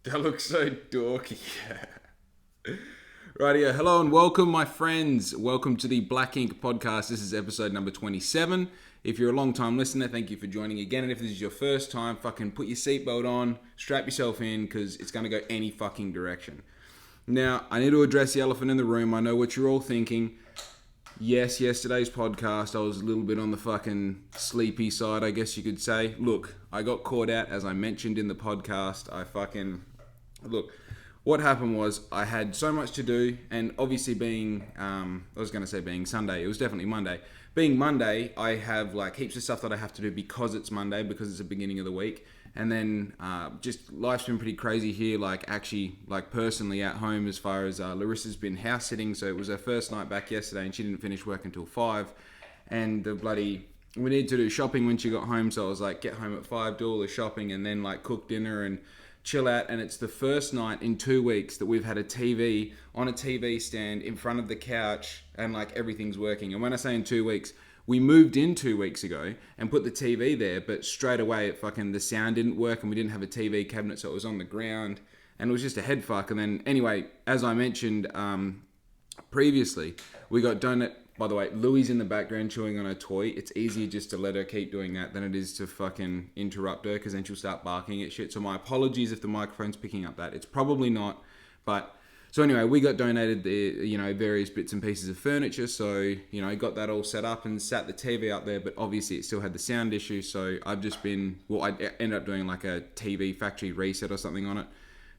That looks so dorky. Rightio, hello and welcome, my friends. Welcome to the BLXCK INK Podcast. This is episode number 27. If you're a long-time listener, thank you for joining again. And if this is your first time, fucking put your seatbelt on, strap yourself in, because it's going to go any fucking direction. Now, I need to address the elephant in the room. I know what you're all thinking. Yes, yesterday's podcast, I was a little bit on the fucking sleepy side, I guess you could say. Look, I got caught out, as I mentioned in the podcast. Look, what happened was I had so much to do, and obviously being Sunday, it was definitely Monday. Being Monday, I have like heaps of stuff that I have to do because it's Monday, because it's the beginning of the week. And then just life's been pretty crazy here, like personally at home, as far as Larissa's been house sitting. So it was her first night back yesterday and she didn't finish work until 5. And we needed to do shopping when she got home. So I was like, get home at 5, do all the shopping and then like cook dinner and chill out. And it's the first night in 2 weeks that we've had a TV on a TV stand in front of the couch and like everything's working. And when I say in 2 weeks, we moved in 2 weeks ago and put the TV there, but straight away the sound didn't work and we didn't have a TV cabinet, so it was on the ground and it was just a head fuck. And then anyway, as I mentioned previously, we got donut. By the way, Louie's in the background chewing on a toy. It's easier just to let her keep doing that than it is to fucking interrupt her, because then she'll start barking at shit. So my apologies if the microphone's picking up that. It's probably not, but... So anyway, we got donated the, various bits and pieces of furniture. So, got that all set up and sat the TV up there, but obviously it still had the sound issue. So I ended up doing like a TV factory reset or something on it.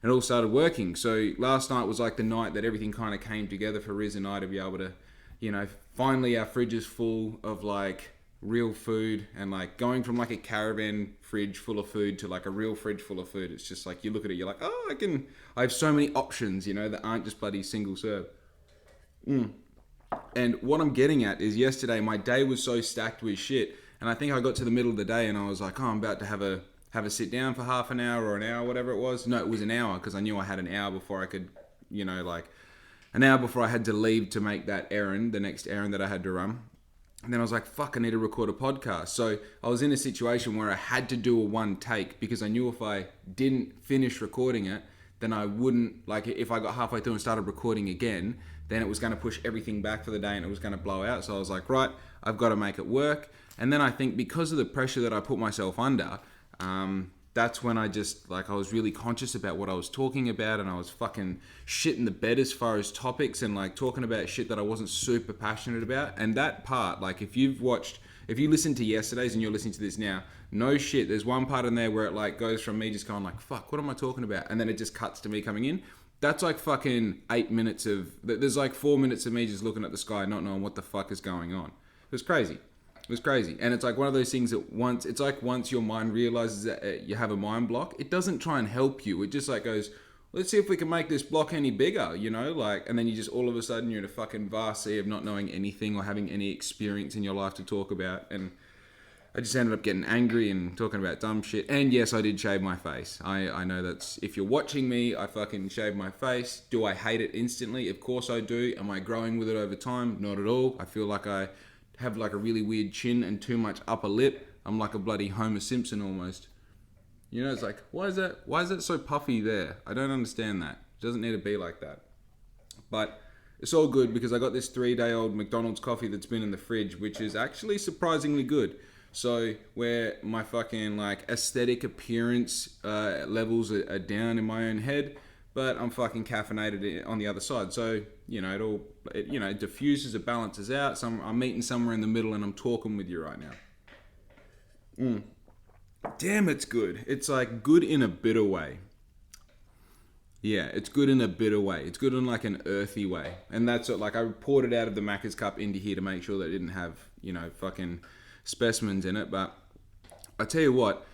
And it all started working. So last night was like the night that everything kind of came together for Riz and I to be able to, finally our fridge is full of like real food, and like going from like a caravan fridge full of food to like a real fridge full of food. It's just like you look at it, you're like, oh, I have so many options, that aren't just bloody single serve. And what I'm getting at is yesterday my day was so stacked with shit, and I think I got to the middle of the day and I was like, oh, I'm about to have a sit down for half an hour or an hour, whatever it was. No, it was an hour, because I knew I had an hour before I could, an hour before I had to leave to make that errand, the next errand that I had to run. And then I was like, fuck, I need to record a podcast. So I was in a situation where I had to do a one take, because I knew if I didn't finish recording it, then I wouldn't, if I got halfway through and started recording again, then it was going to push everything back for the day and it was going to blow out. So I was like, right, I've got to make it work. And then I think because of the pressure that I put myself under, that's when I was really conscious about what I was talking about, and I was fucking shitting the bed as far as topics and like talking about shit that I wasn't super passionate about. And that part, if you listened to yesterday's and you're listening to this now, no shit, there's one part in there where it like goes from me just going like, fuck, what am I talking about? And then it just cuts to me coming in. That's like fucking 8 minutes there's like 4 minutes of me just looking at the sky, not knowing what the fuck is going on. It was crazy. It was crazy. And it's like one of those things that once your mind realizes that you have a mind block, it doesn't try and help you. It just like goes, let's see if we can make this block any bigger, and then you just all of a sudden you're in a fucking vast sea of not knowing anything or having any experience in your life to talk about. And I just ended up getting angry and talking about dumb shit. And yes, I did shave my face. I know that's, if you're watching me, I fucking shaved my face. Do I hate it instantly? Of course I do. Am I growing with it over time? Not at all. I feel like I have like a really weird chin and too much upper lip. I'm like a bloody Homer Simpson almost. It's like, why is that so puffy there? I don't understand that. It doesn't need to be like that. But it's all good, because I got this 3-day-old McDonald's coffee that's been in the fridge, which is actually surprisingly good. So where my fucking like aesthetic appearance levels are down in my own head, but I'm fucking caffeinated on the other side. So, it diffuses, it balances out. I'm meeting somewhere in the middle and I'm talking with you right now. Damn, it's good. It's like good in a bitter way. Yeah, it's good in a bitter way. It's good in like an earthy way. And that's it. Like I poured it out of the Macca's cup into here to make sure that it didn't have, fucking specimens in it. But I tell you what,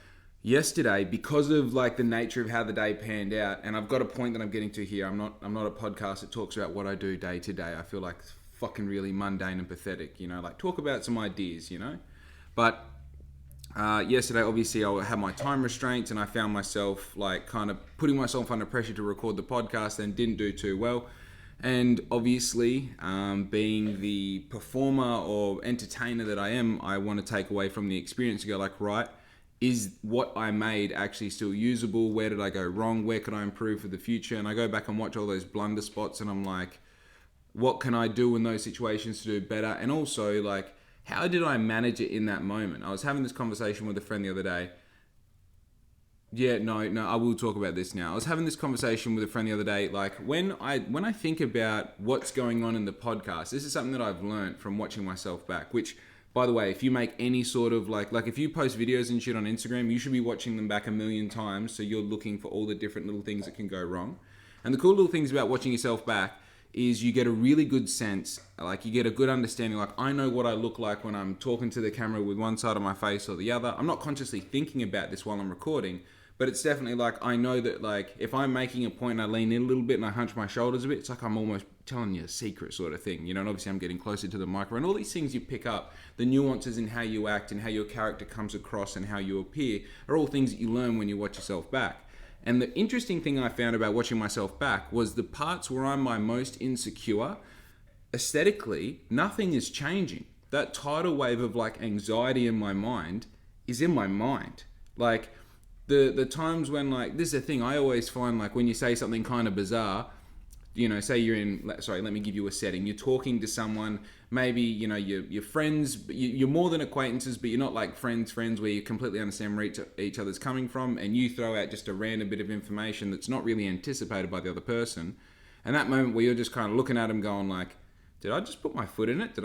yesterday, because of like the nature of how the day panned out, and I've got a point that I'm getting to here. I'm not a podcast that talks about what I do day to day. I feel like fucking really mundane and pathetic, like talk about some ideas, But yesterday, obviously, I had my time restraints and I found myself like kind of putting myself under pressure to record the podcast and didn't do too well. And obviously, being the performer or entertainer that I am, I want to take away from the experience and go like, right, is what I made actually still usable? Where did I go wrong? Where could I improve for the future? And I go back and watch all those blunder spots, and I'm like, what can I do in those situations to do better? And also, like, how did I manage it in that moment? I was having this conversation with a friend the other day. Yeah, no, I will talk about this now. I was having this conversation with a friend the other day. Like, when I think about what's going on in the podcast, this is something that I've learned from watching myself back, which, by the way, if you make any sort of like if you post videos and shit on Instagram, you should be watching them back 1,000,000 times, so you're looking for all the different little things that can go wrong. And the cool little things about watching yourself back is you get a really good sense, like you get a good understanding, like I know what I look like when I'm talking to the camera with one side of my face or the other. I'm not consciously thinking about this while I'm recording, but it's definitely like, I know that like if I'm making a point and I lean in a little bit and I hunch my shoulders a bit, it's like I'm almost telling you a secret sort of thing, you know, and obviously I'm getting closer to the microphone. All these things you pick up, the nuances in how you act and how your character comes across and how you appear are all things that you learn when you watch yourself back. And the interesting thing I found about watching myself back was the parts where I'm my most insecure, aesthetically, nothing is changing. That tidal wave of like anxiety in my mind is in my mind. Like the times when like, this is the thing I always find, like when you say something kind of bizarre, you know, say you're in, sorry, let me give you a setting. You're talking to someone, maybe, you know, you're friends, but you're more than acquaintances, but you're not like friends where you completely understand where each other's coming from, and you throw out just a random bit of information that's not really anticipated by the other person. And that moment where you're just kind of looking at them going like, did I just put my foot in it? Did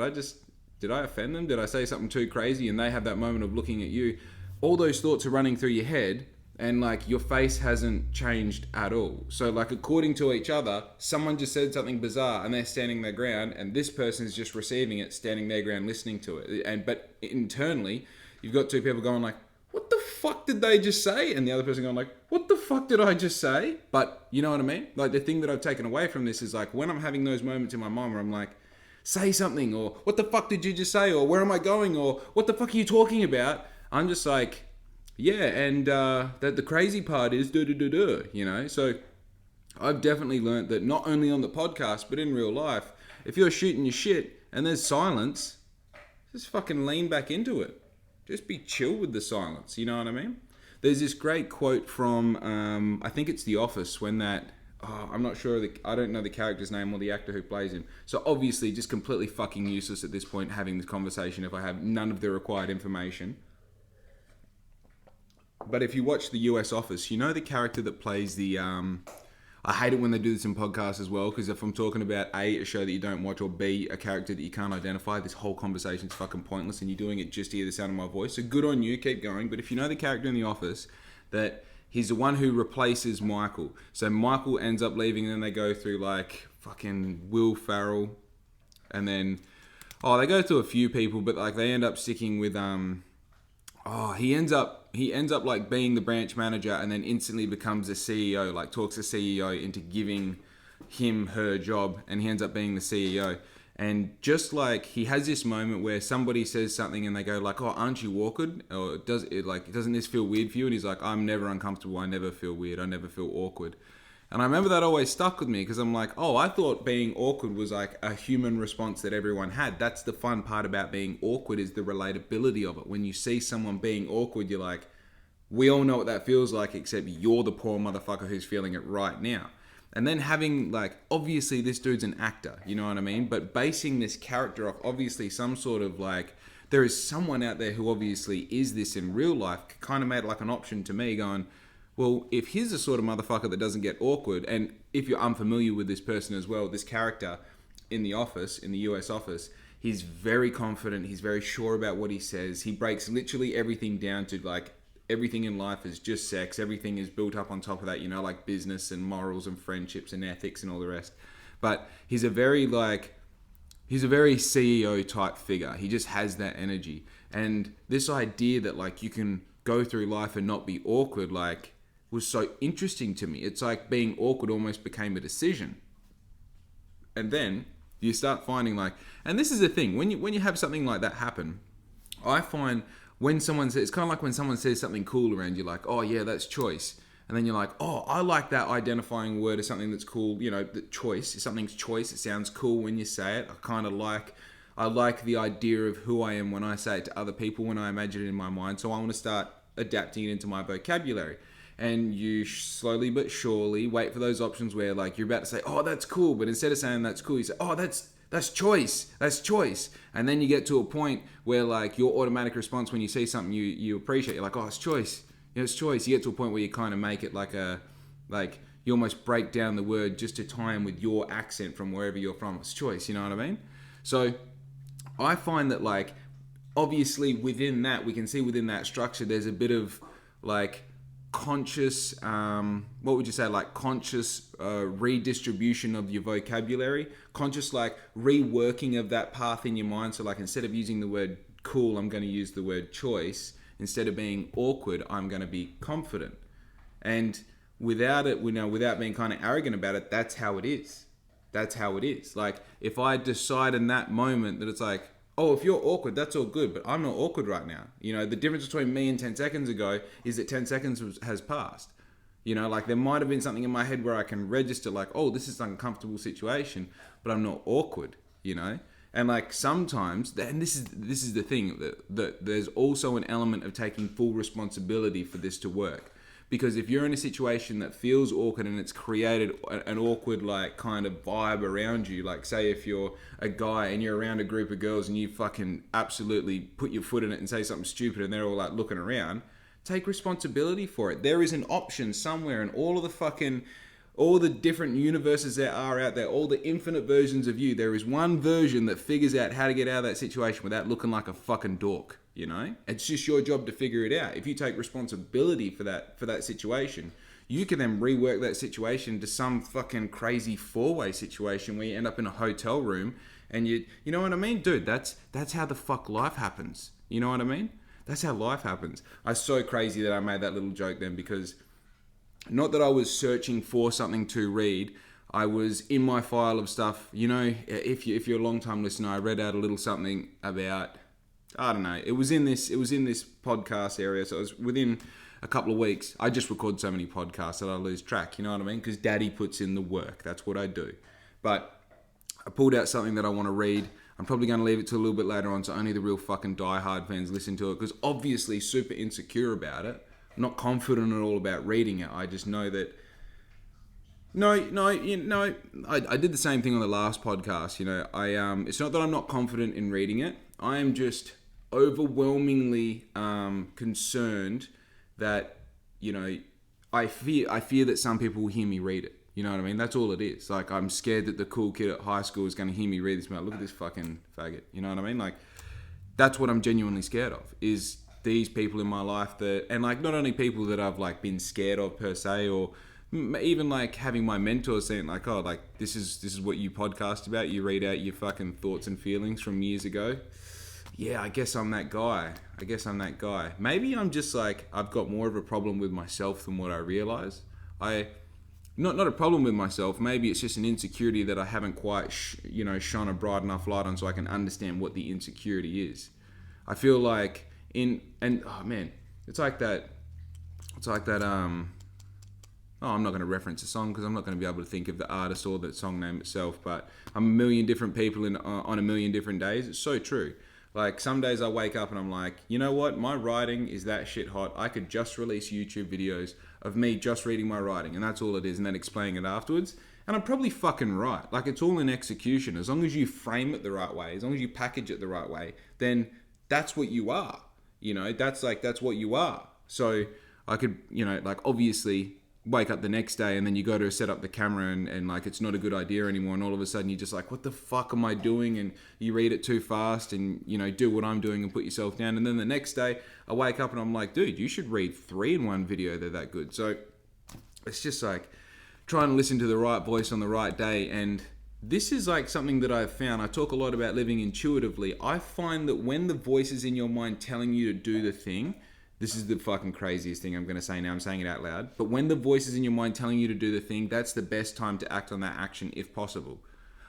I offend them? Did I say something too crazy? And they have that moment of looking at you. All those thoughts are running through your head, and like your face hasn't changed at all. So like according to each other, someone just said something bizarre and they're standing their ground, and this person is just receiving it, standing their ground, listening to it. But internally, you've got two people going like, what the fuck did they just say? And the other person going like, what the fuck did I just say? But you know what I mean? Like the thing that I've taken away from this is like when I'm having those moments in my mind where I'm like, say something, or what the fuck did you just say? Or where am I going? Or what the fuck are you talking about? I'm just like, yeah, and that the crazy part is you know? So I've definitely learned that not only on the podcast, but in real life, if you're shooting your shit and there's silence, just fucking lean back into it. Just be chill with the silence, you know what I mean? There's this great quote from, I think it's The Office, when that, I'm not sure, I don't know the character's name or the actor who plays him. So obviously just completely fucking useless at this point having this conversation if I have none of the required information. But if you watch the US Office, you know the character that plays the, I hate it when they do this in podcasts as well, because if I'm talking about A, a show that you don't watch, or B, a character that you can't identify, this whole conversation's fucking pointless and you're doing it just to hear the sound of my voice. So good on you, keep going. But if you know the character in The Office, that he's the one who replaces Michael. So Michael ends up leaving and then they go through like fucking Will Ferrell. And then, they go through a few people, but like they end up sticking with, he ends up like being the branch manager and then instantly becomes the CEO, like talks the CEO into giving her job, and he ends up being the CEO. And just like he has this moment where somebody says something and they go like, oh, aren't you awkward? Or doesn't this feel weird for you? And he's like, I'm never uncomfortable. I never feel weird. I never feel awkward. And I remember that always stuck with me because I'm like, I thought being awkward was like a human response that everyone had. That's the fun part about being awkward, is the relatability of it. When you see someone being awkward, you're like, we all know what that feels like, except you're the poor motherfucker who's feeling it right now. And then having like, obviously this dude's an actor, you know what I mean? But basing this character off obviously some sort of like, there is someone out there who obviously is this in real life, kind of made it like an option to me going, well, if he's the sort of motherfucker that doesn't get awkward, and if you're unfamiliar with this person as well, this character in The Office, in the US Office, he's very confident, he's very sure about what he says, he breaks literally everything down to like, everything in life is just sex, everything is built up on top of that, you know, like business and morals and friendships and ethics and all the rest. But he's a very CEO type figure, he just has that energy. And this idea that like you can go through life and not be awkward, like, was so interesting to me. It's like being awkward almost became a decision. And then you start finding like, and this is the thing, when you have something like that happen, I find when someone says, it's kind of like when someone says something cool around you, like, oh yeah, that's choice. And then you're like, oh, I like that identifying word as something that's cool. You know, the choice, if something's choice, it sounds cool when you say it. I like the idea of who I am when I say it to other people, when I imagine it in my mind. So I want to start adapting it into my vocabulary. And you slowly but surely wait for those options where like you're about to say, oh, that's cool. But instead of saying that's cool, you say, oh, that's choice. That's choice. And then you get to a point where like your automatic response when you see something you appreciate, you're like, oh, it's choice. It's choice. You get to a point where you kind of make it like you almost break down the word just to tie in with your accent from wherever you're from. It's choice. You know what I mean? So I find that like, obviously within that, we can see within that structure, there's a bit of like conscious, what would you say, like conscious redistribution of your vocabulary, conscious like reworking of that path in your mind. So like instead of using the word cool, I'm going to use the word choice. Instead of being awkward, I'm going to be confident. And without being kind of arrogant about it, that's how it is. That's how it is. Like if I decide in that moment that it's like, oh, if you're awkward, that's all good, but I'm not awkward right now. You know, the difference between me and 10 seconds ago is that 10 seconds has passed. You know, like there might have been something in my head where I can register like, oh, this is an uncomfortable situation, but I'm not awkward, you know? And like sometimes, and this is the thing, that there's also an element of taking full responsibility for this to work. Because if you're in a situation that feels awkward and it's created an awkward like kind of vibe around you, like say if you're a guy and you're around a group of girls and you fucking absolutely put your foot in it and say something stupid and they're all like looking around, take responsibility for it. There is an option somewhere in all the different universes there are out there, all the infinite versions of you, there is one version that figures out how to get out of that situation without looking like a fucking dork. You know, it's just your job to figure it out. If you take responsibility for that situation, you can then rework that situation to some fucking crazy four-way situation where you end up in a hotel room and you know what I mean? Dude, that's how the fuck life happens. You know what I mean? That's how life happens. I'm so crazy that I made that little joke then, because not that I was searching for something to read. I was in my file of stuff. You know, if you're a long-time listener, I read out a little something about, I don't know. It was in this podcast area, so it was within a couple of weeks. I just record so many podcasts that I lose track. You know what I mean? Because Daddy puts in the work. That's what I do. But I pulled out something that I want to read. I'm probably going to leave it to a little bit later on, so only the real fucking diehard fans listen to it. Because obviously, super insecure about it. I'm not confident at all about reading it. I just know that. No. I did the same thing on the last podcast. You know, it's not that I'm not confident in reading it. I am just overwhelmingly concerned that, you know, I fear that some people will hear me read it. You know what I mean? That's all it is. Like, I'm scared that the cool kid at high school is going to hear me read this. Look at this fucking faggot. You know what I mean? Like, that's what I'm genuinely scared of, is these people in my life that, and like not only people that I've like been scared of per se, or even like having my mentors saying like, oh, like this is what you podcast about. You read out your fucking thoughts and feelings from years ago. Yeah, I guess I'm that guy. Maybe I'm just like, I've got more of a problem with myself than what I realize. Not a problem with myself. Maybe it's just an insecurity that I haven't quite, shone a bright enough light on so I can understand what the insecurity is. I feel like it's like that, I'm not going to reference a song because I'm not going to be able to think of the artist or the song name itself, but I'm a million different people on a million different days. It's so true. Like, some days I wake up and I'm like, you know what? My writing is that shit hot. I could just release YouTube videos of me just reading my writing, and that's all it is, and then explaining it afterwards. And I'm probably fucking right. Like, it's all in execution. As long as you frame it the right way, as long as you package it the right way, then that's what you are. You know, that's what you are. So I could, obviously wake up the next day and then you go to set up the camera and like it's not a good idea anymore, and all of a sudden you're just like, what the fuck am I doing? And you read it too fast and do what I'm doing and put yourself down. And then the next day I wake up and I'm like, dude, you should read 3 in one video. They're that good. So it's just like trying to listen to the right voice on the right day. And this is like something that I've found. I talk a lot about living intuitively. I find that when the voice is in your mind telling you to do the thing, this is the fucking craziest thing I'm going to say now. I'm saying it out loud. But when the voice is in your mind telling you to do the thing, that's the best time to act on that action if possible.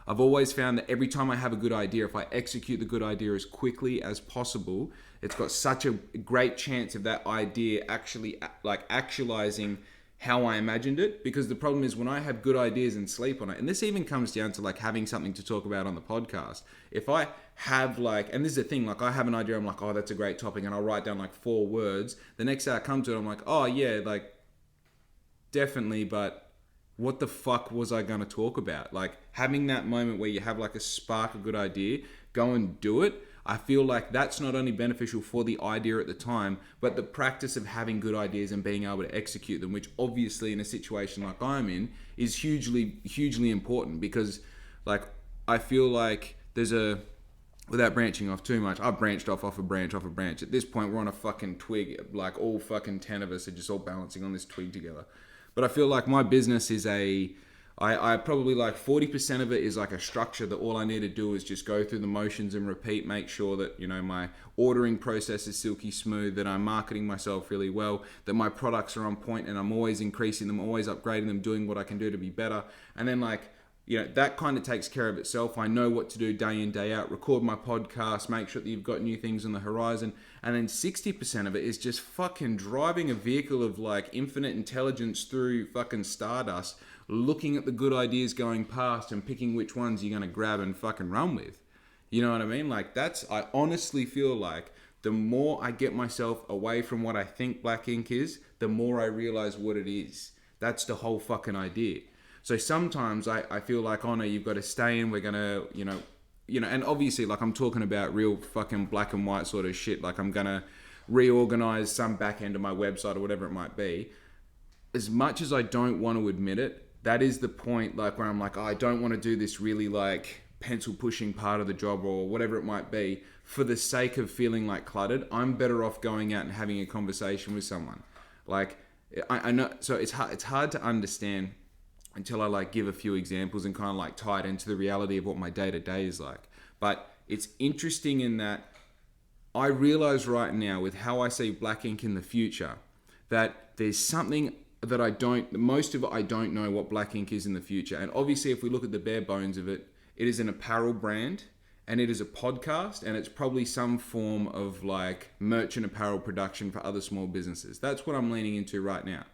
I've always found that every time I have a good idea, if I execute the good idea as quickly as possible, it's got such a great chance of that idea actually like actualizing how I imagined it, because the problem is when I have good ideas and sleep on it, and this even comes down to like having something to talk about on the podcast. If I have like, and this is the thing, like I have an idea, I'm like, oh, that's a great topic, and I'll write down like 4 words. The next day I come to it, I'm like, oh yeah, like definitely, but what the fuck was I going to talk about? Like having that moment where you have like a spark, a good idea, go and do it. I feel like that's not only beneficial for the idea at the time, but the practice of having good ideas and being able to execute them, which obviously in a situation like I'm in is hugely important, because like I feel like without branching off too much, I've branched off a branch. At this point, we're on a fucking twig, like all fucking 10 of us are just all balancing on this twig together. But I feel like my business is I probably like 40% of it is like a structure that all I need to do is just go through the motions and repeat, make sure that, you know, my ordering process is silky smooth, that I'm marketing myself really well, that my products are on point and I'm always increasing them, always upgrading them, doing what I can do to be better. And then like, you know, that kind of takes care of itself. I know what to do day in, day out, record my podcast, make sure that you've got new things on the horizon. And then 60% of it is just fucking driving a vehicle of like infinite intelligence through fucking stardust, looking at the good ideas going past and picking which ones you're going to grab and fucking run with. You know what I mean? Like I honestly feel like the more I get myself away from what I think Black Ink is, the more I realize what it is. That's the whole fucking idea. So sometimes I feel like, oh no, you've got to stay in, we're going to, you know, and obviously like I'm talking about real fucking black and white sort of shit. Like I'm going to reorganize some back end of my website or whatever it might be. As much as I don't want to admit it, that is the point like where I'm like, oh, I don't want to do this really like pencil pushing part of the job or whatever it might be for the sake of feeling like cluttered. I'm better off going out and having a conversation with someone. Like I know, so it's hard to understand until I like give a few examples and kind of like tie it into the reality of what my day-to-day is like. But it's interesting in that I realize right now with how I see Black Ink in the future that there's something that I don't know what Black Ink is in the future. And obviously if we look at the bare bones of it, it is an apparel brand and it is a podcast and it's probably some form of like merchant apparel production for other small businesses. That's what I'm leaning into right now.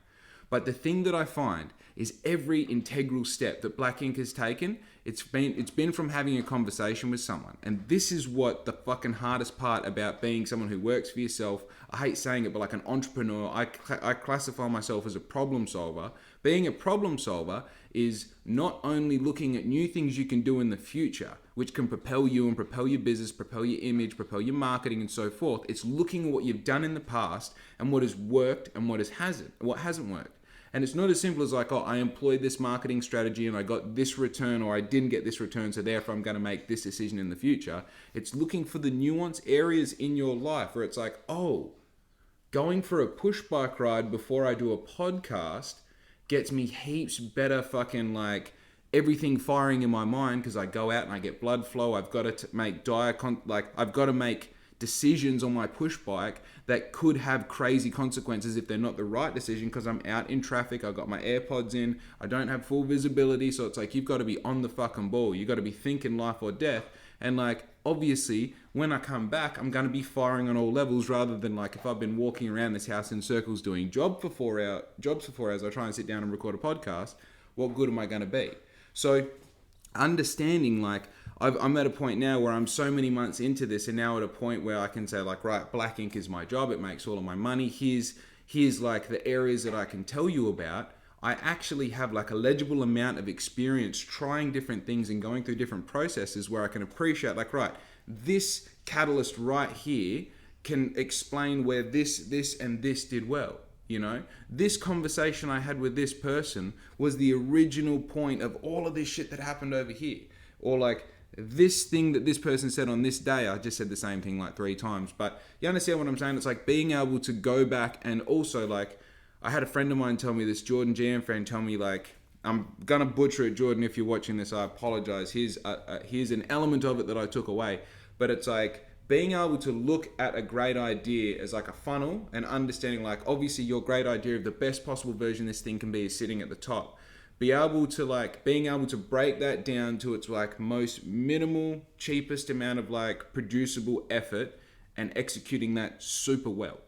But the thing that I find is every integral step that Black Ink has taken, it's been from having a conversation with someone. And this is what the fucking hardest part about being someone who works for yourself. I hate saying it, but like an entrepreneur, I classify myself as a problem solver. Being a problem solver is not only looking at new things you can do in the future, which can propel you and propel your business, propel your image, propel your marketing and so forth. It's looking at what you've done in the past and what has worked and what hasn't worked. And it's not as simple as like, oh, I employed this marketing strategy and I got this return or I didn't get this return, so therefore I'm going to make this decision in the future. It's looking for the nuanced areas in your life where it's like, oh, going for a push bike ride before I do a podcast gets me heaps better fucking like everything firing in my mind because I go out and I get blood flow. I've got to make I've got to make decisions on my push bike that could have crazy consequences if they're not the right decision because I'm out in traffic, I've got my AirPods in, I don't have full visibility, so it's like you've got to be on the fucking ball. You've got to be thinking life or death. And like obviously when I come back I'm going to be firing on all levels rather than like if I've been walking around this house in circles doing jobs for 4 hours, I try and sit down and record a podcast, what good am I going to be? So understanding like I'm at a point now where I'm so many months into this and now at a point where I can say like, right, Black Ink is my job. It makes all of my money. Here's like the areas that I can tell you about. I actually have like a legible amount of experience trying different things and going through different processes where I can appreciate like, right, this catalyst right here can explain where this and this did well. You know, this conversation I had with this person was the original point of all of this shit that happened over here. Or like this thing that this person said on this day, I just said the same thing like 3 times. But you understand what I'm saying? It's like being able to go back and also like, I had a friend of mine tell me this, Jordan GM friend, tell me like, I'm going to butcher it, Jordan, if you're watching this, I apologize. Here's an element of it that I took away. But it's like being able to look at a great idea as like a funnel and understanding like, obviously your great idea of the best possible version this thing can be is sitting at the top. Being able to break that down to its like most minimal, cheapest amount of like producible effort and executing that super well.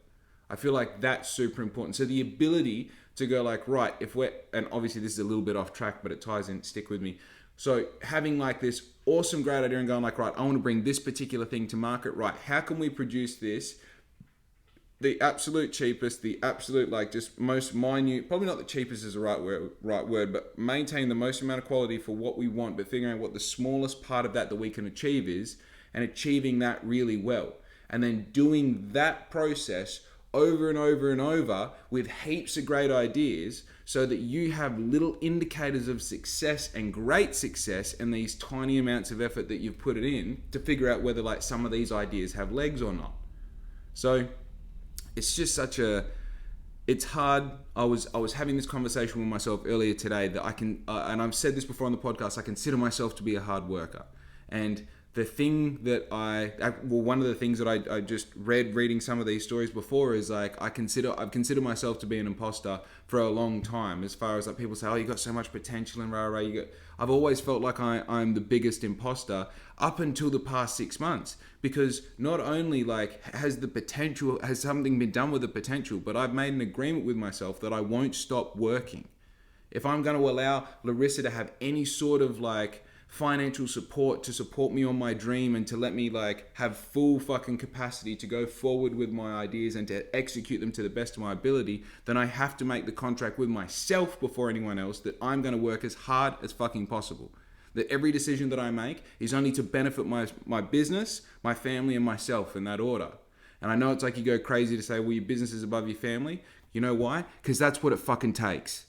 I feel like that's super important. So the ability to go like, right, if we're, and obviously this is a little bit off track, but it ties in, stick with me. So having like this awesome, great idea and going like, right, I want to bring this particular thing to market, right? How can we produce this the absolute cheapest, the absolute like just most minute, probably not the cheapest is the right word, but maintain the most amount of quality for what we want, but figuring out what the smallest part of that we can achieve is, and achieving that really well. And then doing that process over and over and over with heaps of great ideas so that you have little indicators of success and great success and these tiny amounts of effort that you've put it in to figure out whether like some of these ideas have legs or not. So it's just it's hard. I was having this conversation with myself earlier today that I can, and I've said this before on the podcast, I consider myself to be a hard worker. And the thing that one of the things that I just reading some of these stories before is like, I've considered myself to be an imposter for a long time, as far as like people say, oh, you got so much potential and rah. I've always felt like I'm the biggest imposter up until the past 6 months, because not only like has something been done with the potential, but I've made an agreement with myself that I won't stop working. If I'm going to allow Larissa to have any sort of like financial support to support me on my dream and to let me like have full fucking capacity to go forward with my ideas and to execute them to the best of my ability, then I have to make the contract with myself before anyone else that I'm going to work as hard as fucking possible. That every decision that I make is only to benefit my business, my family, and myself in that order. And I know it's like you go crazy to say, well, your business is above your family. You know why? Because that's what it fucking takes.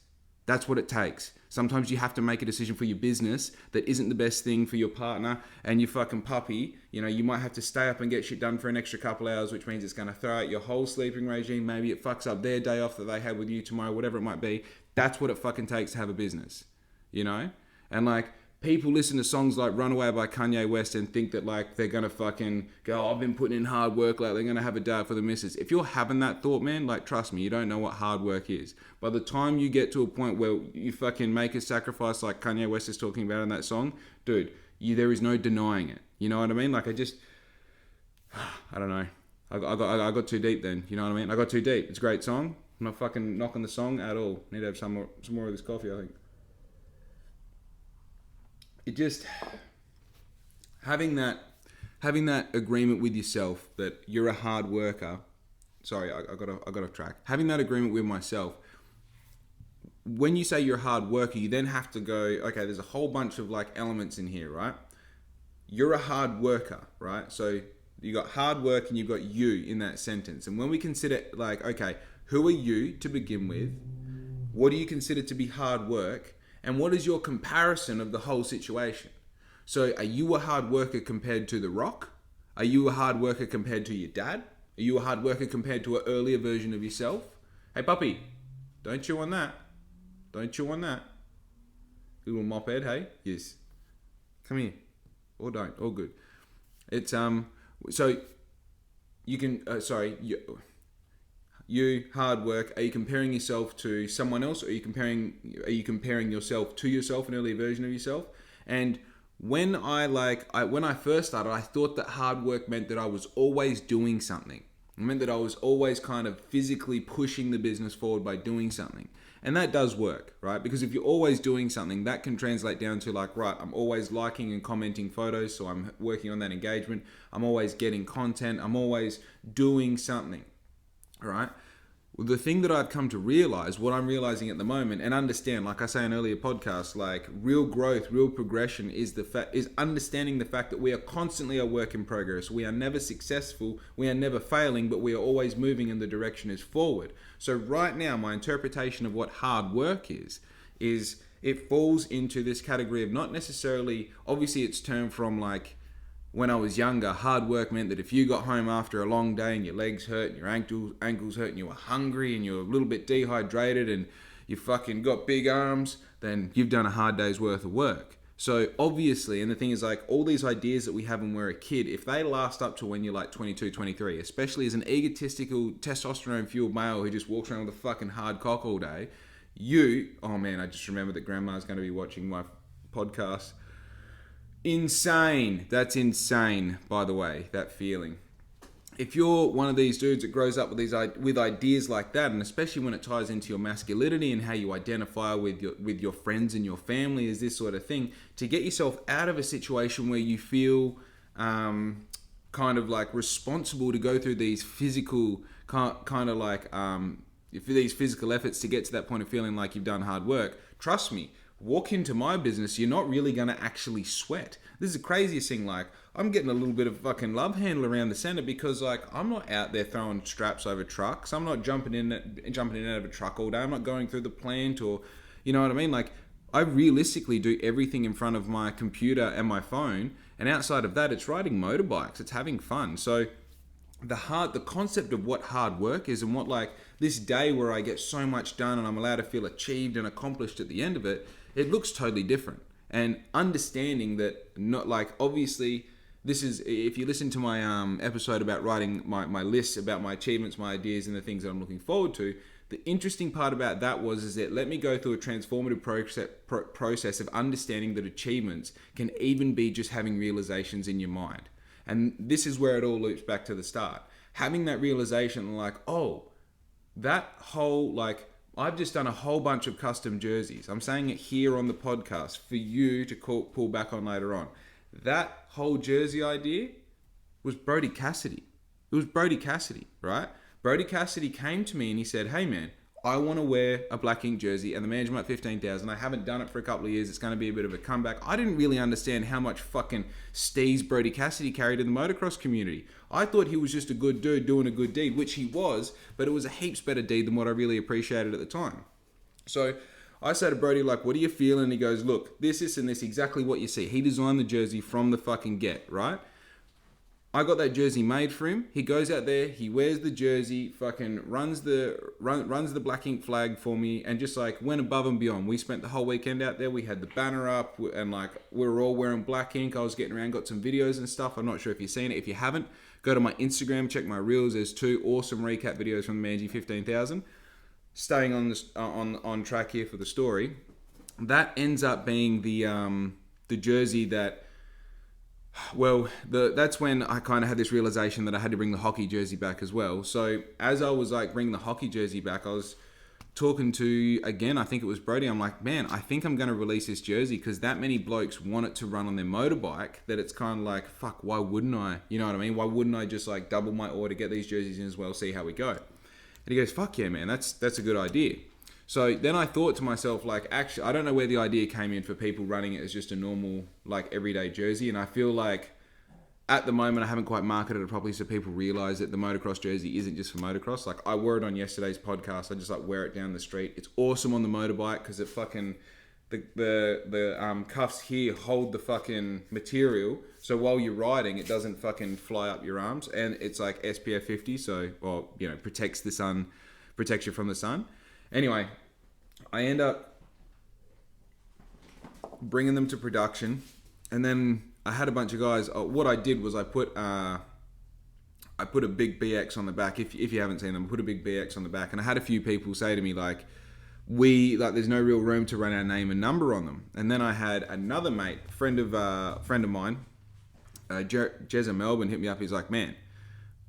That's what it takes. Sometimes you have to make a decision for your business that isn't the best thing for your partner and your fucking puppy. You know, you might have to stay up and get shit done for an extra couple hours, which means it's going to throw out your whole sleeping regime. Maybe it fucks up their day off that they had with you tomorrow, whatever it might be. That's what it fucking takes to have a business, you know? And like, people listen to songs like Runaway by Kanye West and think that like they're going to fucking go, oh, I've been putting in hard work, like they're going to have a day for the missus. If you're having that thought, man, like trust me, you don't know what hard work is. By the time you get to a point where you fucking make a sacrifice like Kanye West is talking about in that song, dude, there is no denying it. You know what I mean? Like I don't know. I got too deep then. You know what I mean? I got too deep. It's a great song. I'm not fucking knocking the song at all. Need to have some more of this coffee, I think. It just having that agreement with yourself that you're a hard worker. Sorry, I got off track. Having that agreement with myself. When you say you're a hard worker, you then have to go, okay, there's a whole bunch of like elements in here, right? You're a hard worker, right? So you got hard work and you've got you in that sentence. And when we consider like, okay, who are you to begin with? What do you consider to be hard work? And what is your comparison of the whole situation? So are you a hard worker compared to The Rock? Are you a hard worker compared to your dad? Are you a hard worker compared to an earlier version of yourself? Hey puppy, don't chew on that. Don't chew on that. Little mophead, hey? Yes. Come here. Or don't. All good. It's, so you can, you hard work, are you comparing yourself to someone else, or are you comparing yourself to yourself, an earlier version of yourself? And when I first started, I thought that hard work meant that I was always doing something. It meant that I was always kind of physically pushing the business forward by doing something. And that does work, right? Because if you're always doing something, that can translate down to like, right, I'm always liking and commenting photos, so I'm working on that engagement. I'm always getting content. I'm always doing something. All right. Well, the thing that I've come to realize, what I'm realizing at the moment, and understand, like I say in earlier podcasts, like real growth, real progression is understanding the fact that we are constantly a work in progress. We are never successful. We are never failing, but we are always moving in the direction is forward. So right now, my interpretation of what hard work is it falls into this category of not necessarily, obviously it's termed from like, when I was younger, hard work meant that if you got home after a long day and your legs hurt and your ankles hurt and you were hungry and you were a little bit dehydrated and you fucking got big arms, then you've done a hard day's worth of work. So obviously, and the thing is like all these ideas that we have when we're a kid, if they last up to when you're like 22, 23, especially as an egotistical, testosterone-fueled male who just walks around with a fucking hard cock all day, oh man, I just remembered that grandma's going to be watching my podcast. Insane. That's insane, by the way, that feeling. if you're one of these dudes that grows up with ideas like that, and especially when it ties into your masculinity and how you identify with your friends and your family is this sort of thing, to get yourself out of a situation where you feel kind of like responsible to go through these physical kind of like these physical efforts to get to that point of feeling like you've done hard work. Trust me, walk into my business, you're not really going to actually sweat. This is the craziest thing. Like, I'm getting a little bit of fucking love handle around the center because, like, I'm not out there throwing straps over trucks. I'm not jumping in and out of a truck all day. I'm not going through the plant, or, you know what I mean? Like, I realistically do everything in front of my computer and my phone. And outside of that, it's riding motorbikes. It's having fun. So the concept of what hard work is, and what, like, this day where I get so much done and I'm allowed to feel achieved and accomplished at the end of it, it looks totally different. And understanding that, not like, obviously, this is, if you listen to my episode about writing my list about my achievements, my ideas, and the things that I'm looking forward to, the interesting part about that is that let me go through a transformative process of understanding that achievements can even be just having realizations in your mind. And this is where it all loops back to the start. Having that realization, like, oh, that whole, like, I've just done a whole bunch of custom jerseys. I'm saying it here on the podcast for you to pull back on later on. That whole jersey idea was Brody Cassidy. It was Brody Cassidy, right? Brody Cassidy came to me and he said, hey man, I want to wear a black ink jersey and the Management 15,000. I haven't done it for a couple of years. It's going to be a bit of a comeback. I didn't really understand how much fucking steez Brody Cassidy carried in the motocross community. I thought he was just a good dude doing a good deed, which he was, but it was a heaps better deed than what I really appreciated at the time. So I said to Brody, like, what do you feel? And he goes, look, this, and this, exactly what you see. He designed the jersey from the fucking get, right? I got that jersey made for him. He goes out there, he wears the jersey, fucking runs the black ink flag for me, and just like went above and beyond. We spent the whole weekend out there. We had the banner up, and like we were all wearing black ink. I was getting around, got some videos and stuff. I'm not sure if you've seen it. If you haven't, go to my Instagram, check my reels. There's 2 awesome recap videos from the Manji 15,000. Staying on this on track here for the story, that ends up being the jersey that. Well, that's when I kind of had this realization that I had to bring the hockey jersey back as well. So as I was like bringing the hockey jersey back, I was talking to, again, I think it was Brody. I'm like, man, I think I'm going to release this jersey because that many blokes want it to run on their motorbike that it's kind of like, fuck, why wouldn't I? You know what I mean? Why wouldn't I just like double my order, get these jerseys in as well, see how we go? And he goes, fuck yeah, man, that's a good idea. So then I thought to myself, like, actually, I don't know where the idea came in for people running it as just a normal, like, everyday jersey. And I feel like at the moment, I haven't quite marketed it properly so people realize that the motocross jersey isn't just for motocross. Like, I wore it on yesterday's podcast. I just, like, wear it down the street. It's awesome on the motorbike because it fucking, the cuffs here hold the fucking material. So while you're riding, it doesn't fucking fly up your arms. And it's, like, SPF 50, so, well, you know, protects you from the sun. Anyway, I end up bringing them to production, and then I had a bunch of guys. What I did was I put a big BX on the back. If you haven't seen them, I put a big BX on the back, and I had a few people say to me like, there's no real room to run our name and number on them. And then I had another mate, friend of mine, Jez in Melbourne, hit me up. He's like, man,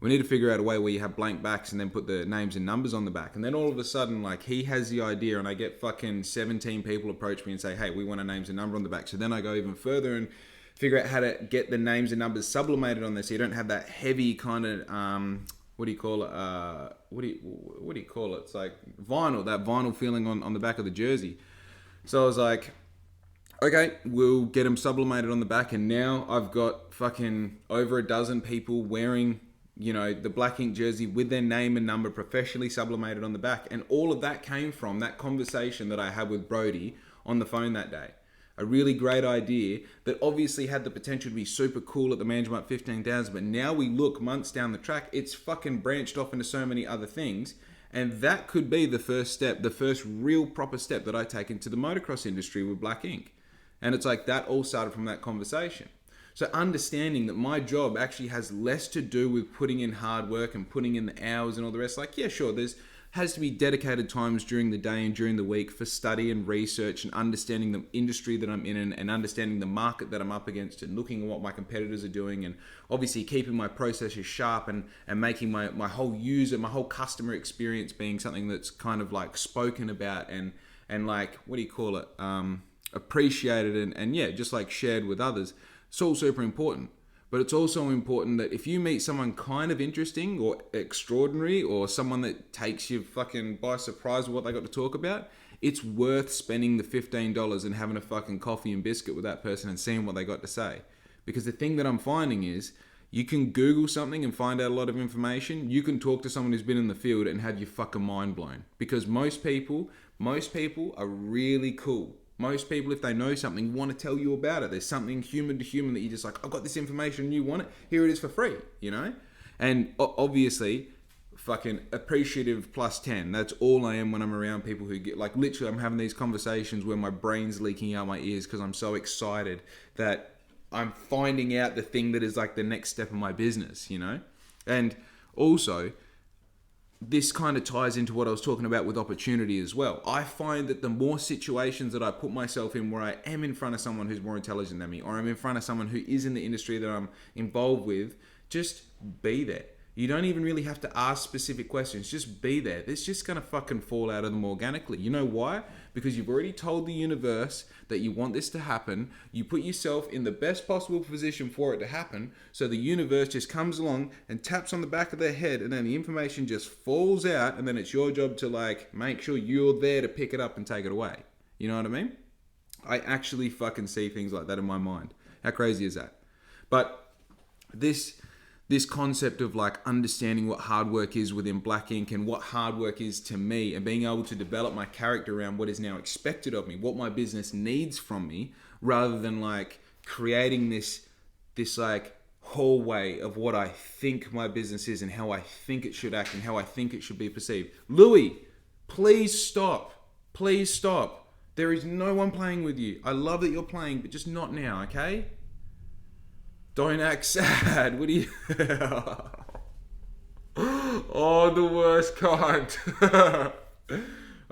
we need to figure out a way where you have blank backs and then put the names and numbers on the back. And then all of a sudden, like, he has the idea and I get fucking 17 people approach me and say, hey, we want our names and number on the back. So then I go even further and figure out how to get the names and numbers sublimated on there so you don't have that heavy kind of, what do you call it? It's like vinyl, that vinyl feeling on the back of the jersey. So I was like, okay, we'll get them sublimated on the back. And now I've got fucking over a dozen people wearing, you know, the black ink jersey with their name and number professionally sublimated on the back. And all of that came from that conversation that I had with Brody on the phone that day. A really great idea that obviously had the potential to be super cool at the Management 15,000. But now we look months down the track, it's fucking branched off into so many other things. And that could be the first step, the first real proper step that I take into the motocross industry with black ink. And it's like that all started from that conversation. So understanding that my job actually has less to do with putting in hard work and putting in the hours and all the rest. Like, yeah, sure, there's has to be dedicated times during the day and during the week for study and research and understanding the industry that I'm in and understanding the market that I'm up against and looking at what my competitors are doing and obviously keeping my processes sharp and making my whole my whole customer experience being something that's kind of like spoken about and like, what do you call it? Appreciated and yeah, just like shared with others. It's all super important. But it's also important that if you meet someone kind of interesting or extraordinary or someone that takes you fucking by surprise with what they got to talk about, it's worth spending the $15 and having a fucking coffee and biscuit with that person and seeing what they got to say. Because the thing that I'm finding is you can Google something and find out a lot of information. You can talk to someone who's been in the field and have your fucking mind blown. Because most people are really cool. Most people, if they know something, want to tell you about it. There's something human to human that you're just like, I've got this information and you want it. Here it is for free, you know? And obviously, fucking appreciative plus 10. That's all I am when I'm around people who get, like, literally I'm having these conversations where my brain's leaking out my ears because I'm so excited that I'm finding out the thing that is like the next step of my business, you know? And also, this kind of ties into what I was talking about with opportunity as well. I find that the more situations that I put myself in where I am in front of someone who's more intelligent than me, or I'm in front of someone who is in the industry that I'm involved with, just be there. You don't even really have to ask specific questions. Just be there. It's just going to fucking fall out of them organically. You know why? Because you've already told the universe that you want this to happen. You put yourself in the best possible position for it to happen. So the universe just comes along and taps on the back of their head and then the information just falls out and then it's your job to like make sure you're there to pick it up and take it away. You know what I mean? I actually fucking see things like that in my mind. How crazy is that? But this concept of like understanding what hard work is within Black Ink and what hard work is to me and being able to develop my character around what is now expected of me, what my business needs from me, rather than like creating this like hallway of what I think my business is and how I think it should act and how I think it should be perceived. Louis, please stop. Please stop. There is no one playing with you. I love that you're playing, but just not now, okay? Don't act sad. What do you... Oh, the worst kind.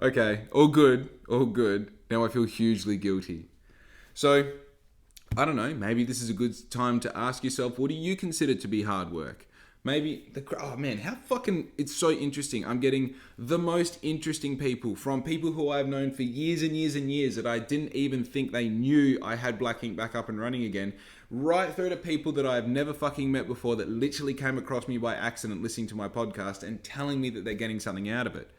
Okay, all good. All good. Now I feel hugely guilty. So, I don't know. Maybe this is a good time to ask yourself, what do you consider to be hard work? Maybe oh man, how fucking, it's so interesting. I'm getting the most interesting people from people who I've known for years and years and years that I didn't even think they knew I had Black Ink back up and running again, right through to people that I've never fucking met before that literally came across me by accident listening to my podcast and telling me that they're getting something out of it.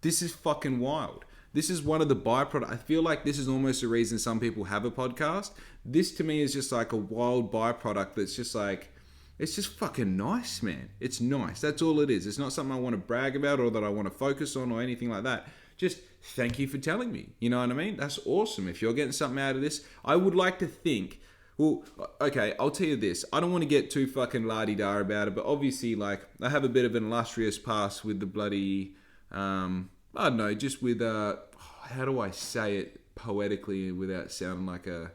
This is fucking wild. This is one of the byproducts. I feel like this is almost the reason some people have a podcast. This to me is just like a wild byproduct that's just like, it's just fucking nice, man. It's nice. That's all it is. It's not something I want to brag about or that I want to focus on or anything like that. Just thank you for telling me. You know what I mean? That's awesome. If you're getting something out of this, I would like to think, well, okay, I'll tell you this. I don't want to get too fucking la-di-da about it, but obviously, like, I have a bit of an illustrious past with the bloody, I don't know, just with, how do I say it poetically without sounding like a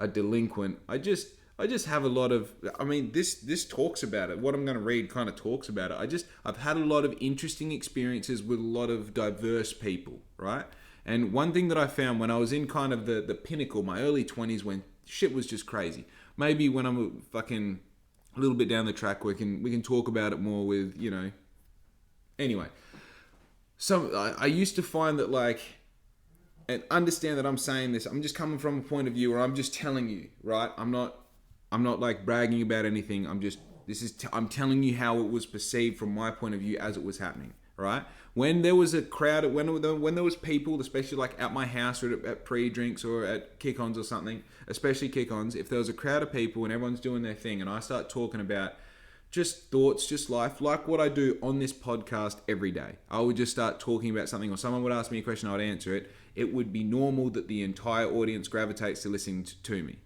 delinquent? I just have a lot of, I mean, this talks about it. What I'm going to read kind of talks about it. I've had a lot of interesting experiences with a lot of diverse people, right? And one thing that I found when I was in kind of the pinnacle, my early 20s, when shit was just crazy. Maybe when I'm fucking a little bit down the track, we can talk about it more with, you know. Anyway, so I used to find that like, and understand that I'm saying this, I'm just coming from a point of view where I'm just telling you, right? I'm not like bragging about anything. I'm telling you how it was perceived from my point of view as it was happening, right? When there was a crowd, when there was people, especially like at my house or at pre-drinks or at kick-ons or something, especially kick-ons, if there was a crowd of people and everyone's doing their thing and I start talking about just thoughts, just life, like what I do on this podcast every day. I would just start talking about something or someone would ask me a question, I would answer it. It would be normal that the entire audience gravitates to listening to me.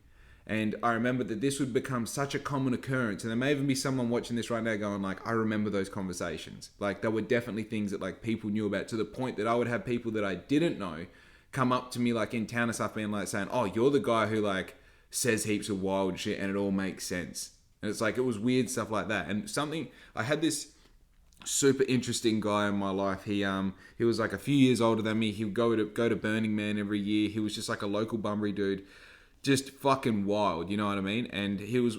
And I remember that this would become such a common occurrence. And there may even be someone watching this right now going like, I remember those conversations. Like there were definitely things that like people knew about, to the point that I would have people that I didn't know come up to me like in town and stuff being like saying, oh, you're the guy who like says heaps of wild shit and it all makes sense. And it's like, it was weird stuff like that. And something, I had this super interesting guy in my life. He was like a few years older than me. He would go to Burning Man every year. He was just like a local Bunbury dude, just fucking wild. You know what I mean? And he was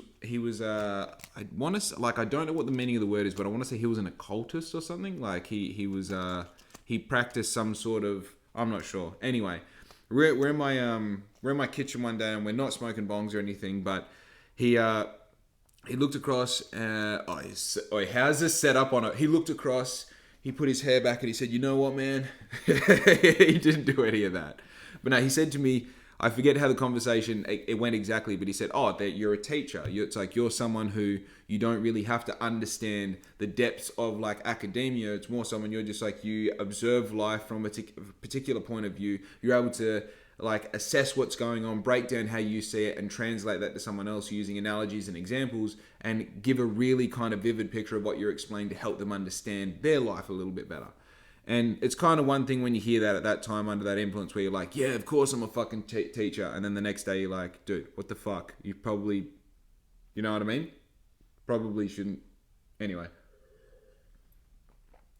I want to like, I don't know what the meaning of the word is, but I want to say he was an occultist or something. Like he was he practiced some sort of, I'm not sure. Anyway, we're in my kitchen one day and we're not smoking bongs or anything, but he looked across. How's this set up on it? He looked across. He put his hair back and he said, "You know what, man?" He didn't do any of that. But no, he said to me, I forget how the conversation it went exactly, but he said, "Oh, that you're a teacher. It's like you're someone who you don't really have to understand the depths of like academia. It's more someone you're just like you observe life from a particular point of view. You're able to like assess what's going on, break down how you see it, and translate that to someone else using analogies and examples, and give a really kind of vivid picture of what you're explaining to help them understand their life a little bit better." And it's kind of one thing when you hear that at that time under that influence where you're like, yeah, of course I'm a fucking teacher. And then the next day you're like, dude, what the fuck? You probably, you know what I mean? Probably shouldn't. Anyway.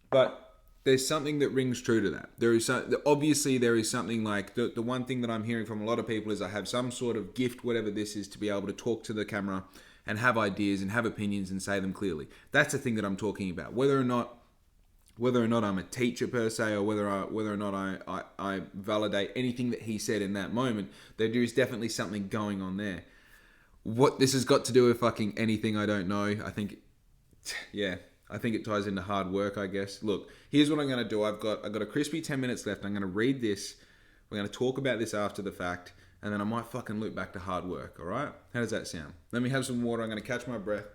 But there's something that rings true to that. Obviously there is something like, the one thing that I'm hearing from a lot of people is I have some sort of gift, whatever this is, to be able to talk to the camera and have ideas and have opinions and say them clearly. That's the thing that I'm talking about. Whether or not I'm a teacher per se, or whether or not I validate anything that he said in that moment, there is definitely something going on there. What this has got to do with fucking anything, I don't know. I think it ties into hard work, I guess. Look, here's what I'm going to do. I've got a crispy 10 minutes left. I'm going to read this. We're going to talk about this after the fact, and then I might fucking loop back to hard work, all right? How does that sound? Let me have some water. I'm going to catch my breath.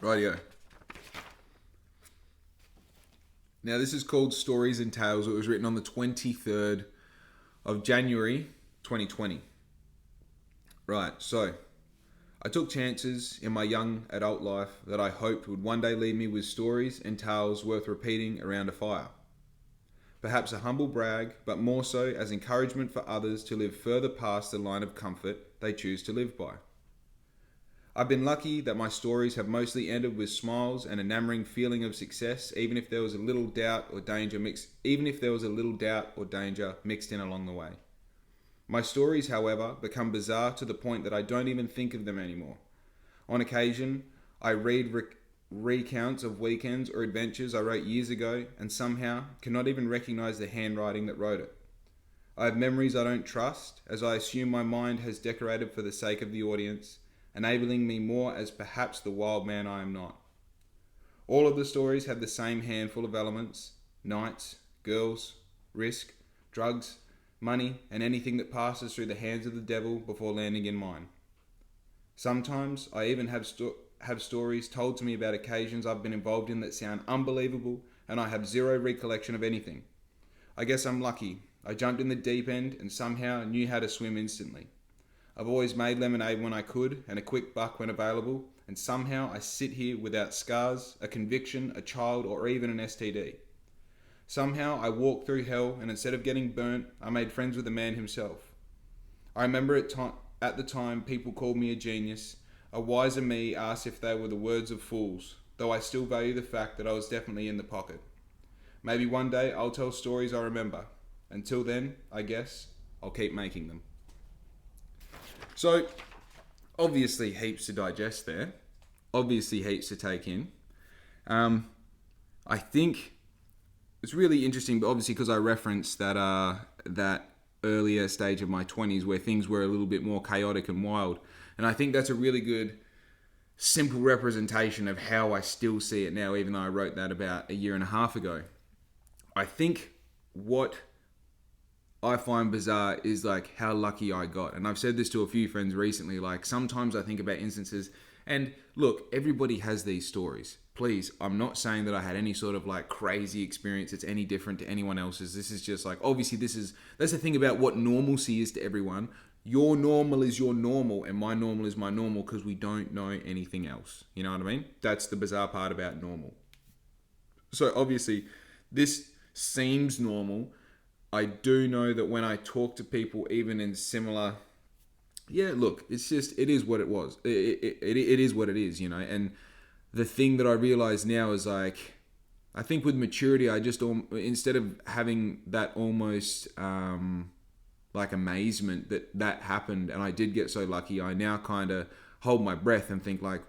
Rightio. Now this is called Stories and Tales. It was written on the 23rd of January 2020. Right, so I took chances in my young adult life that I hoped would one day leave me with stories and tales worth repeating around a fire. Perhaps a humble brag, but more so as encouragement for others to live further past the line of comfort they choose to live by. I've been lucky that my stories have mostly ended with smiles and an enamoring feeling of success, even if there was a little doubt or danger mixed in along the way. My stories, however, become bizarre to the point that I don't even think of them anymore. On occasion, I read recounts of weekends or adventures I wrote years ago and somehow cannot even recognize the handwriting that wrote it. I have memories I don't trust, as I assume my mind has decorated for the sake of the audience, enabling me more as perhaps the wild man I am not. All of the stories have the same handful of elements: nights, girls, risk, drugs, money, and anything that passes through the hands of the devil before landing in mine. Sometimes I even have stories told to me about occasions I've been involved in that sound unbelievable, and I have zero recollection of anything. I guess I'm lucky. I jumped in the deep end and somehow knew how to swim instantly. I've always made lemonade when I could and a quick buck when available, and somehow I sit here without scars, a conviction, a child, or even an STD. Somehow I walked through hell, and instead of getting burnt, I made friends with the man himself. I remember at the time people called me a genius. A wiser me asked if they were the words of fools, though I still value the fact that I was definitely in the pocket. Maybe one day I'll tell stories I remember. Until then, I guess I'll keep making them. So, obviously heaps to digest there. Obviously heaps to take in. I think it's really interesting, but obviously because I referenced that earlier stage of my 20s where things were a little bit more chaotic and wild. And I think that's a really good, simple representation of how I still see it now, even though I wrote that about a year and a half ago. I think what I find bizarre is like how lucky I got. And I've said this to a few friends recently, like sometimes I think about instances, and look, everybody has these stories. Please, I'm not saying that I had any sort of like crazy experience that's any different to anyone else's. This is just like, obviously that's the thing about what normalcy is to everyone. Your normal is your normal and my normal is my normal because we don't know anything else. You know what I mean? That's the bizarre part about normal. So obviously this seems normal. I do know that when I talk to people, even in similar yeah, look, it's just, it is what it was. It is what it is, you know. And the thing that I realize now is like, I think with maturity, I just, instead of having that almost like amazement that that happened and I did get so lucky, I now kind of hold my breath and think like,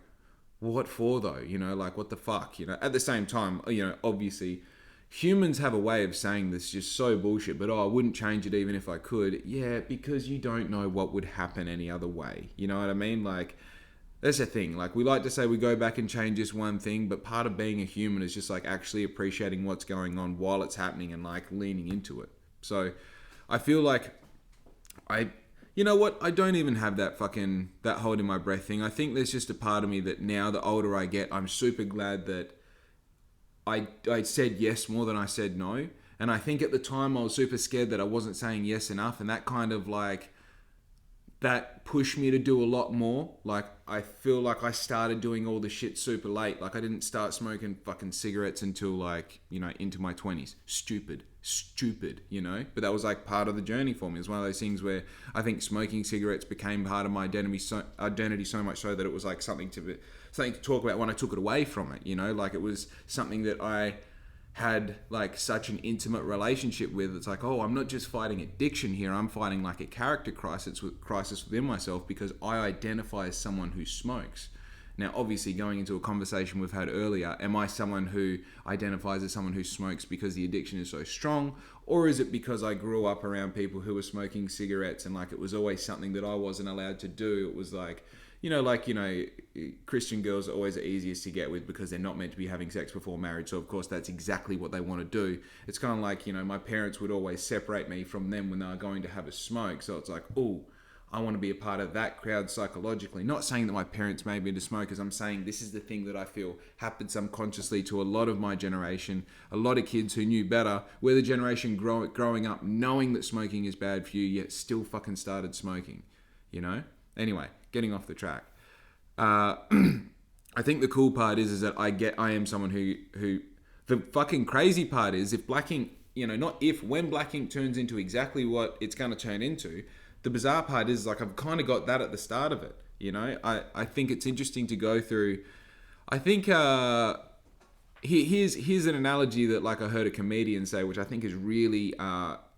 well, what for though? You know, like what the fuck? You know, at the same time, you know, obviously humans have a way of saying this just so bullshit, but I wouldn't change it even if I could. Yeah, because you don't know what would happen any other way. You know what I mean? Like, that's the thing. Like, we like to say we go back and change this one thing, but part of being a human is just like actually appreciating what's going on while it's happening and like leaning into it. So I feel like you know what? I don't even have that holding my breath thing. I think there's just a part of me that now, the older I get, I'm super glad that I said yes more than I said no. And I think at the time I was super scared that I wasn't saying yes enough. And that kind of like, that pushed me to do a lot more. Like, I feel like I started doing all the shit super late. Like, I didn't start smoking fucking cigarettes until like, you know, into my 20s. Stupid, you know? But that was like part of the journey for me. It was one of those things where I think smoking cigarettes became part of my identity so much so that it was like something to talk about when I took it away from it, you know? Like, it was something that I had like such an intimate relationship with. It's like, oh, I'm not just fighting addiction here, I'm fighting like a character crisis within myself because I identify as someone who smokes. Now, obviously, going into a conversation we've had earlier, am I someone who identifies as someone who smokes because the addiction is so strong? Or is it because I grew up around people who were smoking cigarettes and like it was always something that I wasn't allowed to do? It was like, Christian girls are always the easiest to get with because they're not meant to be having sex before marriage. So, of course, that's exactly what they want to do. It's kind of like, my parents would always separate me from them when they were going to have a smoke. So it's like, oh, I want to be a part of that crowd psychologically. Not saying that my parents made me into smokers. I'm saying this is the thing that I feel happened subconsciously to a lot of my generation. A lot of kids who knew better. We're the generation growing up knowing that smoking is bad for you, yet still fucking started smoking. Anyway, getting off the track. I think the cool part is that I am someone who the fucking crazy part is if black ink, when black ink turns into exactly what it's going to turn into, the bizarre part is like I've kind of got that at the start of it. I think it's interesting to go through. I think here's an analogy that like I heard a comedian say, which I think is really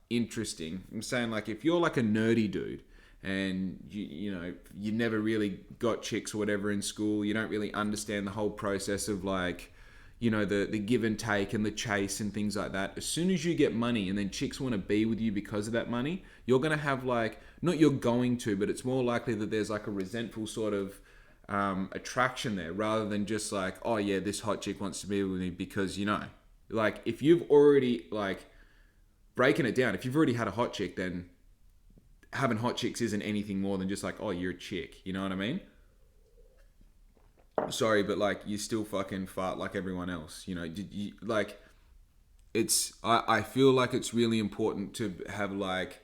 interesting. I'm saying like if you're like a nerdy dude and you never really got chicks or whatever in school, you don't really understand the whole process of like the give and take and the chase and things like that. As soon as you get money and then chicks want to be with you because of that money, you're going to have like, not you're going to, but it's more likely that there's like a resentful sort of attraction there rather than just like, oh yeah, this hot chick wants to be with me because, like if you've already like breaking it down, if you've already had a hot chick, then having hot chicks isn't anything more than just like, oh, you're a chick. You know what I mean? Sorry, but like you still fucking fart like everyone else. I feel like it's really important to have like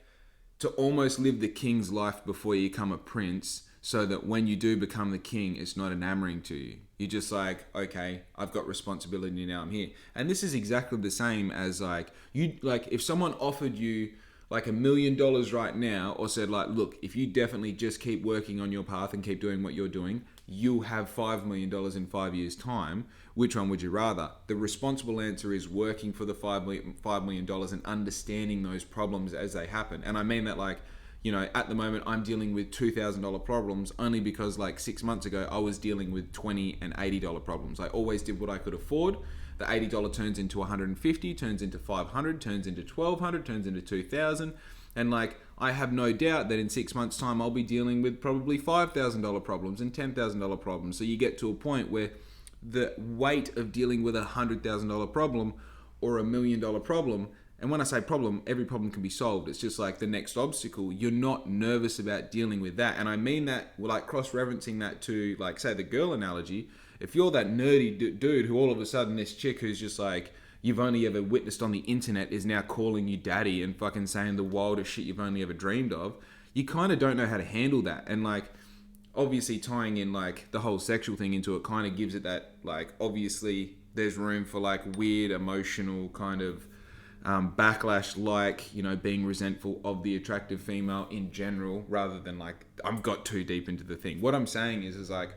to almost live the king's life before you become a prince, so that when you do become the king, it's not enamoring to you. You're just like, okay, I've got responsibility now, I'm here. And this is exactly the same as like if someone offered you like $1 million right now, or said like, look, if you definitely just keep working on your path and keep doing what you're doing, you'll have $5 million in 5 years' time. Which one would you rather? The responsible answer is working for the $5 million and understanding those problems as they happen. And I mean that like, at the moment I'm dealing with $2,000 problems only because like 6 months ago I was dealing with $20 and $80 problems. I always did what I could afford. The $80 turns into $150, turns into $500, turns into $1,200, turns into $2,000. And like, I have no doubt that in 6 months' time, I'll be dealing with probably $5,000 problems and $10,000 problems. So you get to a point where the weight of dealing with a $100,000 problem or $1 million problem, and when I say problem, every problem can be solved. It's just like the next obstacle. You're not nervous about dealing with that. And I mean that, like cross-referencing that to like, say the girl analogy. If you're that nerdy dude who all of a sudden this chick who's just like, you've only ever witnessed on the internet is now calling you daddy and fucking saying the wildest shit you've only ever dreamed of, you kind of don't know how to handle that. And like, obviously tying in like the whole sexual thing into it kind of gives it that like, obviously there's room for like weird emotional kind of backlash, like, being resentful of the attractive female in general, rather than like, I've got too deep into the thing. What I'm saying is like,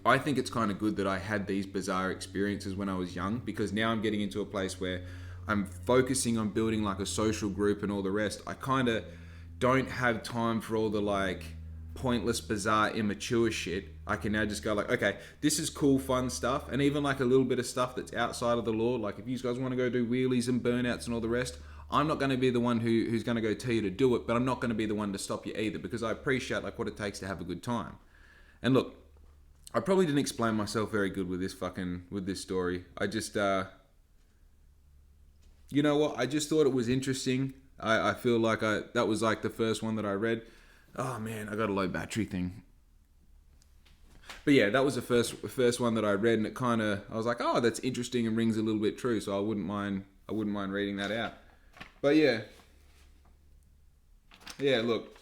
I think it's kind of good that I had these bizarre experiences when I was young, because now I'm getting into a place where I'm focusing on building like a social group and all the rest. I kind of don't have time for all the like pointless, bizarre, immature shit. I can now just go like, okay, this is cool, fun stuff, and even like a little bit of stuff that's outside of the law. Like if you guys want to go do wheelies and burnouts and all the rest, I'm not going to be the one who's going to go tell you to do it, but I'm not going to be the one to stop you either, because I appreciate like what it takes to have a good time. And look, I probably didn't explain myself very good with this story. I just, you know what? I just thought it was interesting. I feel like that was like the first one that I read. Oh man, I got a low battery thing. But yeah, that was the first one that I read, and it kind of, I was like, oh, that's interesting and rings a little bit true. So I wouldn't mind reading that out. But yeah, look,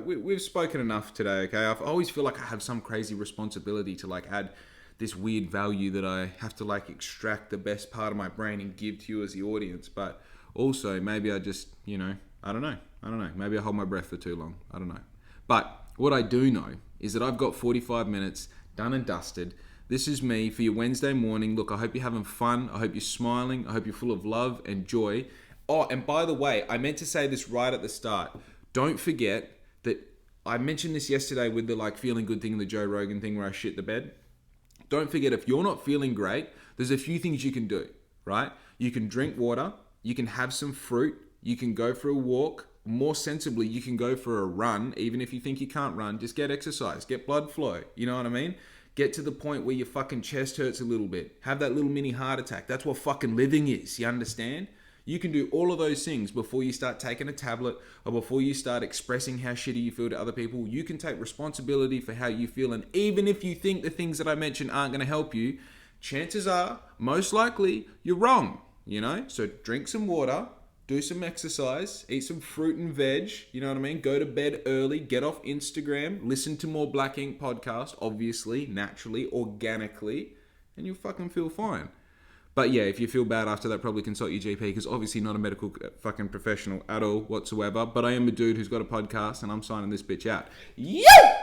we've spoken enough today. Okay, I always feel like I have some crazy responsibility to like add this weird value that I have to like extract the best part of my brain and give to you as the audience. But also maybe I just, I don't know. Maybe I hold my breath for too long. I don't know. But what I do know is that I've got 45 minutes done and dusted. This is me for your Wednesday morning. Look, I hope you're having fun. I hope you're smiling. I hope you're full of love and joy. Oh, and by the way, I meant to say this right at the start. Don't forget that I mentioned this yesterday with the like feeling good thing and the Joe Rogan thing where I shit the bed. Don't forget, if you're not feeling great, there's a few things you can do, right? You can drink water. You can have some fruit. You can go for a walk. More sensibly, you can go for a run. Even if you think you can't run, just get exercise, get blood flow. You know what I mean? Get to the point where your fucking chest hurts a little bit. Have that little mini heart attack. That's what fucking living is. You understand? You can do all of those things before you start taking a tablet or before you start expressing how shitty you feel to other people. You can take responsibility for how you feel. And even if you think the things that I mentioned aren't going to help you, chances are, most likely, you're wrong. So drink some water. Do some exercise, eat some fruit and veg, you know what I mean? Go to bed early, get off Instagram, listen to more Black Ink Podcast, obviously, naturally, organically, and you'll fucking feel fine. But yeah, if you feel bad after that, probably consult your GP, because obviously not a medical fucking professional at all whatsoever, but I am a dude who's got a podcast and I'm signing this bitch out. Yeah!